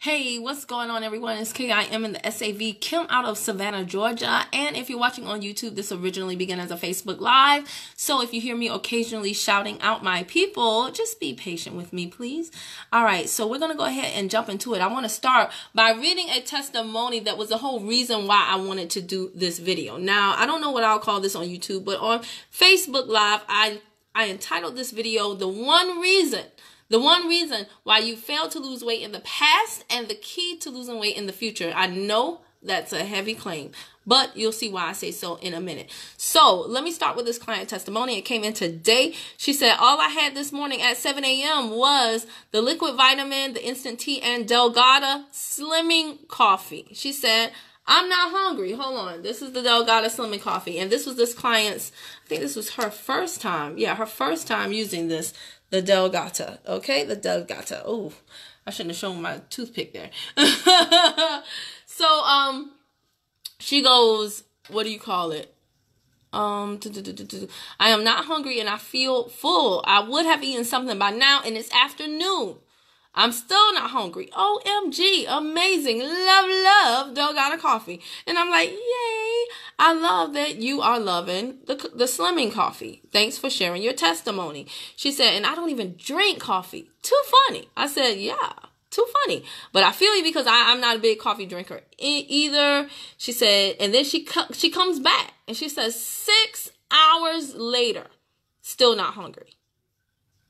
Hey, what's going on, everyone? It's KIM in the SAV, Kim out of Savannah, Georgia. And if you're watching on YouTube, this originally began as a Facebook Live. So if you hear me occasionally shouting out my people, just be patient with me, please. All right, so we're going to go ahead and jump into it. I want to start by reading a testimony that was the whole reason why I wanted to do this video. Now, I don't know what I'll call this on YouTube, but on Facebook Live, I entitled this video, The One Reason why you failed to lose weight in the past and the key to losing weight in the future. I know that's a heavy claim, but you'll see why I say so in a minute. So let me start with this client testimony. It came in today. She said, all I had this morning at 7 a.m. was the liquid vitamin, the instant tea, and Delgada slimming coffee. She said, I'm not hungry. Hold on. This is the Delgada slimming coffee. And this was this client's, I think this was her first time. Yeah, her first time using this. The Delgada, okay? The Delgada. Oh, I shouldn't have shown my toothpick there. So, she goes, what do you call it? I am not hungry and I feel full. I would have eaten something by now and it's afternoon. I'm still not hungry. OMG, amazing. Love Delgada coffee. And I'm like, yay. I love that you are loving the slimming coffee. Thanks for sharing your testimony. She said, and I don't even drink coffee. Too funny. I said, yeah, too funny. But I feel you because I'm not a big coffee drinker either. She said, and then she comes back and she says 6 hours later, still not hungry.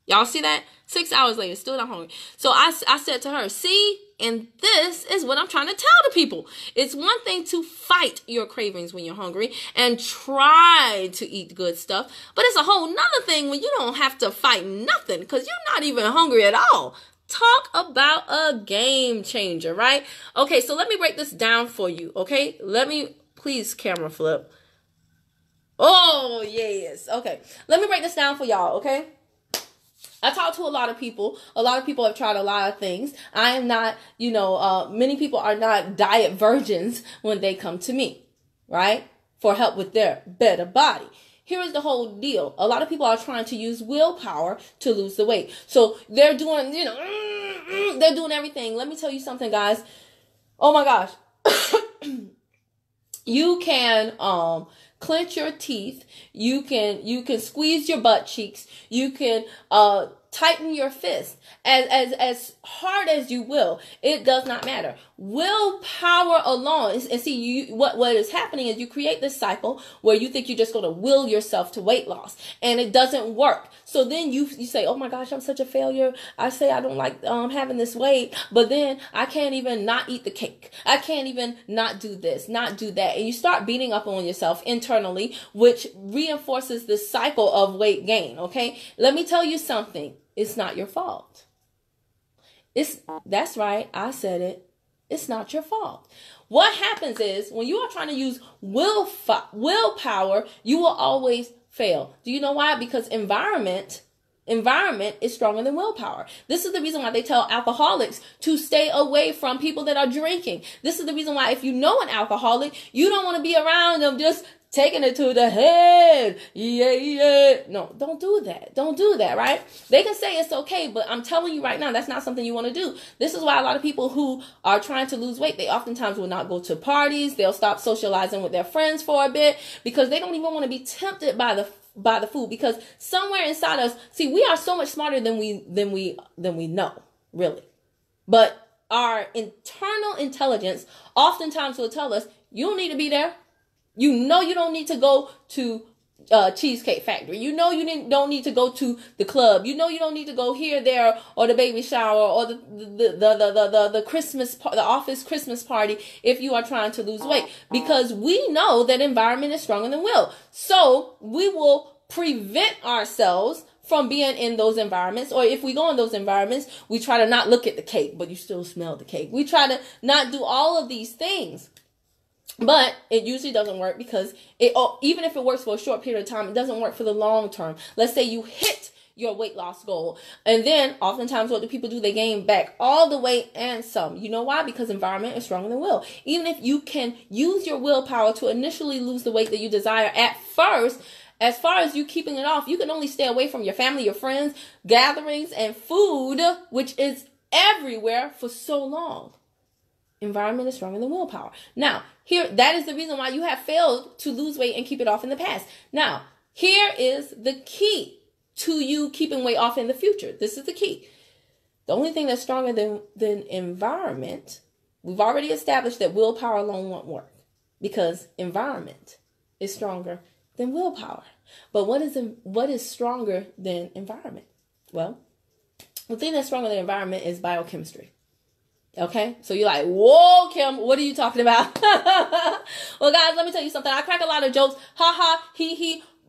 Y'all see that? 6 hours later, still not hungry. So I said to her, see, and this is what I'm trying to tell the people. It's one thing to fight your cravings when you're hungry and try to eat good stuff. But it's a whole nother thing when you don't have to fight nothing because you're not even hungry at all. Talk about a game changer, right? Okay, so let me break this down for you, okay? Let me, please, camera flip. Oh, yes. Okay, let me break this down for y'all, okay? I talk to a lot of people. A lot of people have tried a lot of things. I am not, many people are not diet virgins when they come to me, right? For help with their better body. Here is the whole deal. A lot of people are trying to use willpower to lose the weight. So they're doing, they're doing everything. Let me tell you something, guys. Oh my gosh. You can, clench your teeth. You can squeeze your butt cheeks. You can tighten your fist as hard as you will. It does not matter. Willpower alone and see what is happening is you create this cycle where you think you're just going to will yourself to weight loss and it doesn't work. So then you say, oh my gosh, I'm such a failure. I say I don't like having this weight, but then I can't even not eat the cake. I can't even not do this, not do that. And you start beating up on yourself internally, which reinforces this cycle of weight gain. Okay. Let me tell you something. It's not your fault. That's right. I said it. It's not your fault. What happens is when you are trying to use willpower, you will always fail. Do you know why? Because environment is stronger than willpower. This is the reason why they tell alcoholics to stay away from people that are drinking. This is the reason why if you know an alcoholic, you don't want to be around them just taking it to the head. Yeah. No, don't do that. Don't do that, right? They can say it's okay, but I'm telling you right now, that's not something you want to do. This is why a lot of people who are trying to lose weight, they oftentimes will not go to parties. They'll stop socializing with their friends for a bit because they don't even want to be tempted by the food, because somewhere inside us, see, we are so much smarter than we know, really. But our internal intelligence oftentimes will tell us, you don't need to be there. You know you don't need to go to Cheesecake Factory. You know you don't need to go to the club. You know you don't need to go here, there, or the baby shower, or the Christmas, the office Christmas party if you are trying to lose weight. Because we know that environment is stronger than will. So we will prevent ourselves from being in those environments. Or if we go in those environments, we try to not look at the cake, but you still smell the cake. We try to not do all of these things. But it usually doesn't work because even if it works for a short period of time, it doesn't work for the long term. Let's say you hit your weight loss goal. And then oftentimes what do people do? They gain back all the weight and some. You know why? Because environment is stronger than will. Even if you can use your willpower to initially lose the weight that you desire at first, as far as you keeping it off, you can only stay away from your family, your friends, gatherings, and food, which is everywhere for so long. Environment is stronger than willpower. Now, that is the reason why you have failed to lose weight and keep it off in the past. Now, here is the key to you keeping weight off in the future. This is the key. The only thing that's stronger than environment, we've already established that willpower alone won't work because environment is stronger than willpower. But what is stronger than environment? Well, the thing that's stronger than environment is biochemistry. Okay, so you're like, whoa, Kim, what are you talking about? Well, guys, let me tell you something. I crack a lot of jokes. Ha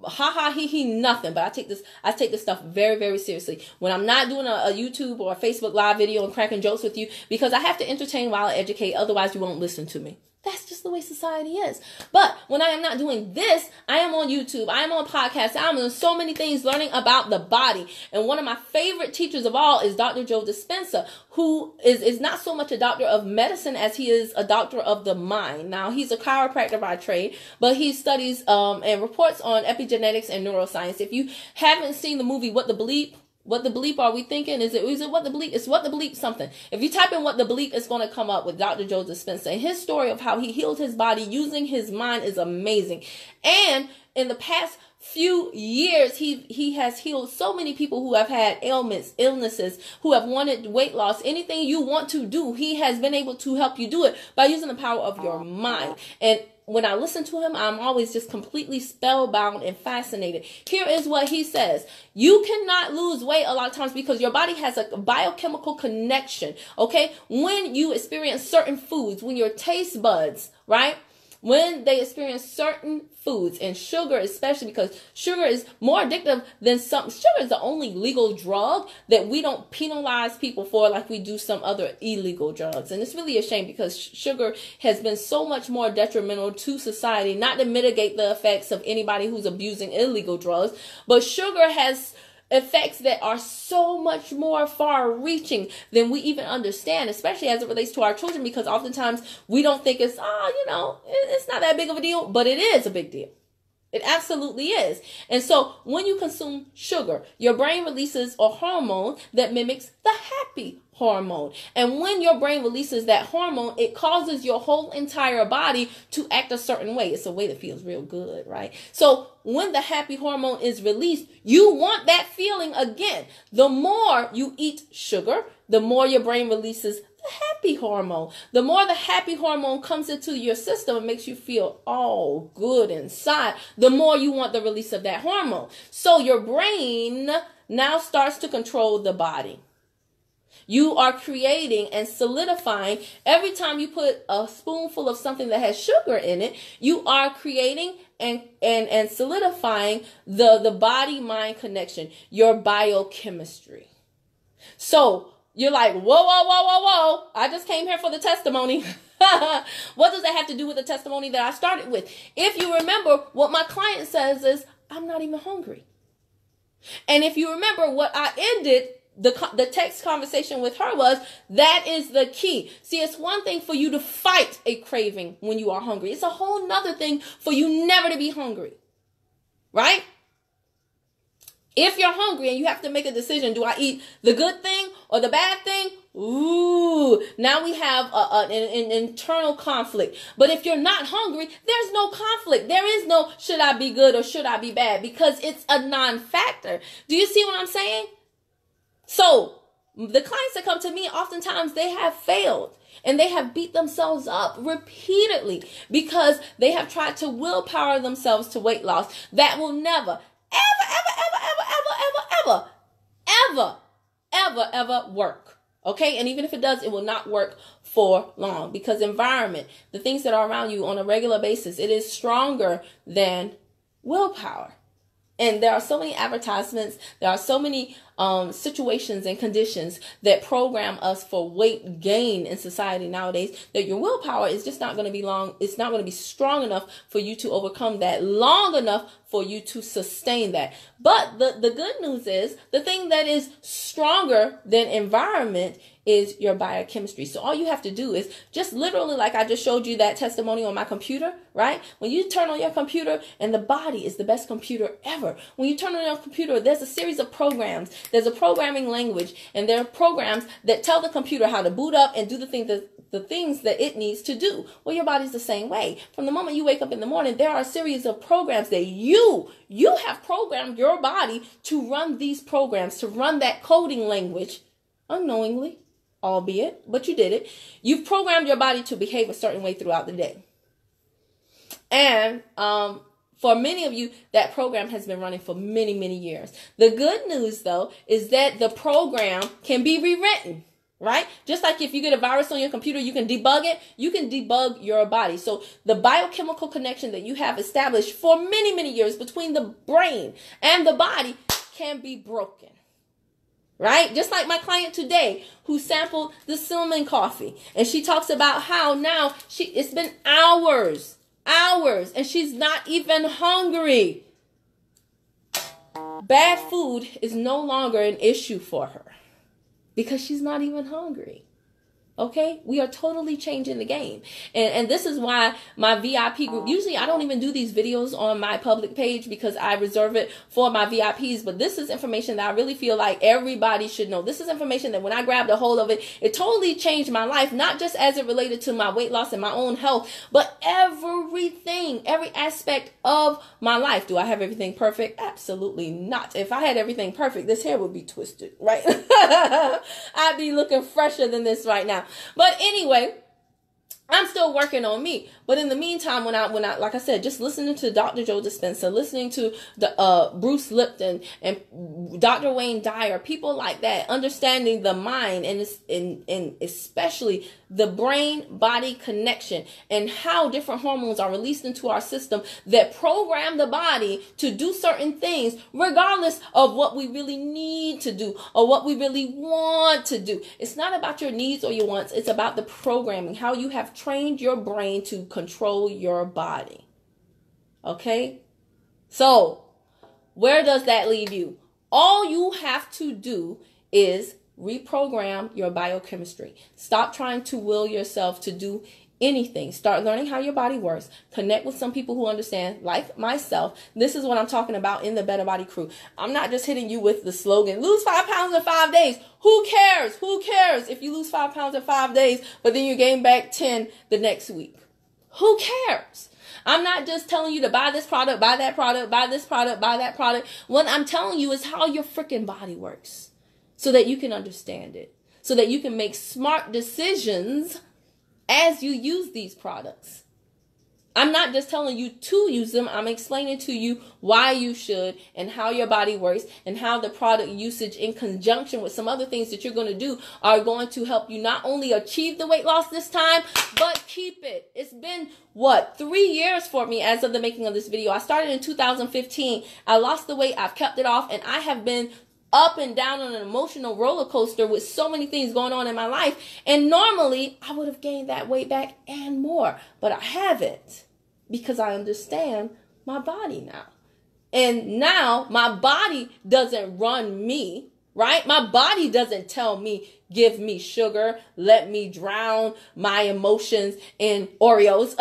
ha, he, nothing. But I take this stuff very, very seriously. When I'm not doing a YouTube or a Facebook live video and cracking jokes with you, because I have to entertain while I educate. Otherwise, you won't listen to me. That's just the way society is. But when I am not doing this, I am on YouTube, I am on podcasts, I'm on so many things learning about the body. And one of my favorite teachers of all is Dr. Joe Dispenza, who is not so much a doctor of medicine as he is a doctor of the mind. Now, he's a chiropractor by trade, but he studies and reports on epigenetics and neuroscience. If you haven't seen the movie What the Bleep are we thinking? Is it What the Bleep? It's What the Bleep something. If you type in What the Bleep, it's going to come up with Dr. Joe Dispenza. And his story of how he healed his body using his mind is amazing. And in the past few years, he has healed so many people who have had ailments, illnesses, who have wanted weight loss. Anything you want to do, he has been able to help you do it by using the power of your mind. And when I listen to him, I'm always just completely spellbound and fascinated. Here is what he says. You cannot lose weight a lot of times because your body has a biochemical connection, okay? When you experience certain foods, when your taste buds, right? When they experience certain foods, and sugar especially, because sugar is more addictive than sugar is the only legal drug that we don't penalize people for like we do some other illegal drugs. And it's really a shame because sugar has been so much more detrimental to society, not to mitigate the effects of anybody who's abusing illegal drugs, but sugar has effects that are so much more far-reaching than we even understand, especially as it relates to our children, because oftentimes we don't think it's, it's not that big of a deal, but it is a big deal. It absolutely is. And so when you consume sugar, your brain releases a hormone that mimics the happy hormone. And when your brain releases that hormone, it causes your whole entire body to act a certain way. It's a way that feels real good, right? So when the happy hormone is released, you want that feeling again. The more you eat sugar, the more your brain releases the happy hormone. The more the happy hormone comes into your system and makes you feel all good inside, the more you want the release of that hormone. So your brain now starts to control the body. You are creating and solidifying. Every time you put a spoonful of something that has sugar in it, you are creating and solidifying the body-mind connection, your biochemistry. So you're like, whoa. I just came here for the testimony. What does that have to do with the testimony that I started with? If you remember, what my client says is, I'm not even hungry. And if you remember what I ended the text conversation with her was, that is the key. See, it's one thing for you to fight a craving when you are hungry. It's a whole nother thing for you never to be hungry. Right? If you're hungry and you have to make a decision, do I eat the good thing or the bad thing? Ooh, now we have an internal conflict. But if you're not hungry, there's no conflict. There is no should I be good or should I be bad, because it's a non-factor. Do you see what I'm saying? So the clients that come to me, oftentimes they have failed and they have beat themselves up repeatedly because they have tried to willpower themselves to weight loss. That will never, ever work. Okay? And even if it does, it will not work for long, because environment, the things that are around you on a regular basis, it is stronger than willpower. And there are so many advertisements, there are so many situations and conditions that program us for weight gain in society nowadays, that your willpower is just not going to be long. It's not going to be strong enough for you to overcome that, long enough for you to sustain that. But the good news is, the thing that is stronger than environment is your biochemistry. So all you have to do is just literally, like I just showed you that testimony on my computer, right? When you turn on your computer, and the body is the best computer ever. When you turn on your computer, there's a series of programs. There's a programming language, and there are programs that tell the computer how to boot up and do the things that it needs to do. Well, your body's the same way. From the moment you wake up in the morning, there are a series of programs that you have programmed your body to run these programs, to run that coding language unknowingly, albeit, but you did it. You've programmed your body to behave a certain way throughout the day. And for many of you, that program has been running for many, many years. The good news, though, is that the program can be rewritten, right? Just like if you get a virus on your computer, you can debug it. You can debug your body. So the biochemical connection that you have established for many, many years between the brain and the body can be broken. Right? Just like my client today who sampled the cinnamon coffee. And she talks about how now it's been hours, and she's not even hungry. Bad food is no longer an issue for her because she's not even hungry. Okay, we are totally changing the game. And this is why my VIP group, usually I don't even do these videos on my public page because I reserve it for my VIPs. But this is information that I really feel like everybody should know. This is information that when I grabbed a hold of it, it totally changed my life, not just as it related to my weight loss and my own health, but everything, every aspect of my life. Do I have everything perfect? Absolutely not. If I had everything perfect, this hair would be twisted, right? I'd be looking fresher than this right now. But anyway, I'm still working on me. But in the meantime, when I like I said, just listening to Dr. Joe Dispenza, listening to the Bruce Lipton and Dr. Wayne Dyer, people like that, understanding the mind and especially the brain-body connection and how different hormones are released into our system that program the body to do certain things regardless of what we really need to do or what we really want to do. It's not about your needs or your wants. It's about the programming, how you have trained your brain to control your body. Okay? So, where does that leave you? All you have to do is reprogram your biochemistry. Stop trying to will yourself to do anything. Start learning how your body works. Connect with some people who understand, like myself. This is what I'm talking about in the Better Body Crew. I'm not just hitting you with the slogan, lose 5 pounds in 5 days. Who cares? Who cares if you lose 5 pounds in 5 days, but then you gain back 10 the next week? Who cares? I'm not just telling you to buy this product, buy that product, buy this product, buy that product. What I'm telling you is how your freaking body works so that you can understand it, so that you can make smart decisions as you use these products. I'm not just telling you to use them. I'm explaining to you why you should and how your body works and how the product usage in conjunction with some other things that you're going to do are going to help you not only achieve the weight loss this time, but keep it. It's been, 3 years for me as of the making of this video. I started in 2015. I lost the weight. I've kept it off, and I have been up and down on an emotional roller coaster with so many things going on in my life. And normally I would have gained that weight back and more, but I haven't because I understand my body now. And now my body doesn't run me, right? My body doesn't tell me, give me sugar, let me drown my emotions in Oreos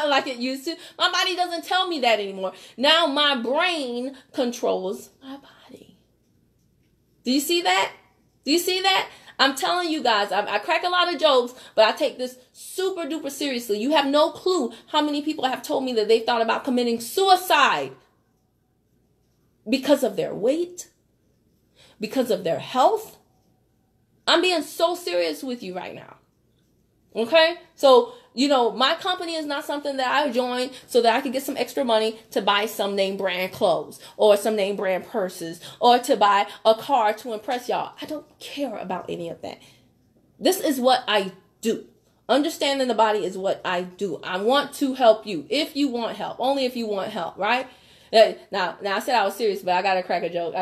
like it used to. My body doesn't tell me that anymore. Now my brain controls my body. Do you see that? Do you see that? I'm telling you guys, I crack a lot of jokes, but I take this super duper seriously. You have no clue how many people have told me that they thought about committing suicide because of their weight, because of their health. I'm being so serious with you right now. Okay? So, my company is not something that I joined so that I could get some extra money to buy some name brand clothes or some name brand purses or to buy a car to impress y'all. I don't care about any of that. This is what I do. Understanding the body is what I do. I want to help you if you want help. Only if you want help, right? Now I said I was serious, but I gotta crack a joke.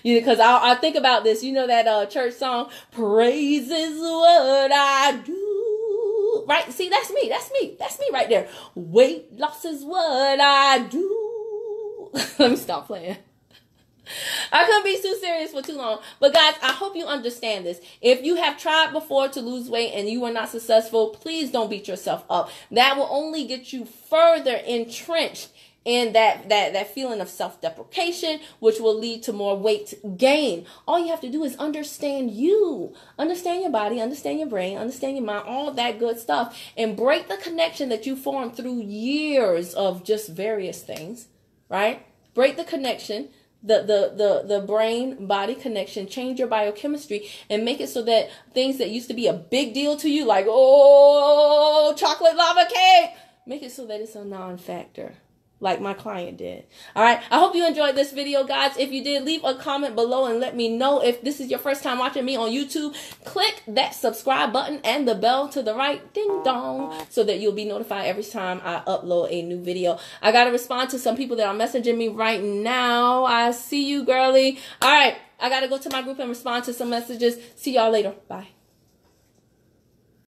Because I think about this. You know that church song, praise is what I do. Right? See, that's me right there. Weight loss is what I do. Let me stop playing. I couldn't be too serious for too long. But guys, I hope you understand this. If you have tried before to lose weight and you were not successful, please don't beat yourself up. That will only get you further entrenched in that feeling of self-deprecation, which will lead to more weight gain. All you have to do is understand you. Understand your body, understand your brain, understand your mind, all that good stuff. And break the connection that you formed through years of just various things, right? Break the connection. The brain body connection, change your biochemistry and make it so that things that used to be a big deal to you, like, oh, chocolate lava cake, make it so that it's a non-factor, like my client did. All right. I hope you enjoyed this video, guys. If you did, leave a comment below and let me know. If this is your first time watching me on YouTube, click that subscribe button and the bell to the right, ding dong, so that you'll be notified every time I upload a new video. I got to respond to some people that are messaging me right now. I see you, girly. All right. I got to go to my group and respond to some messages. See y'all later. Bye.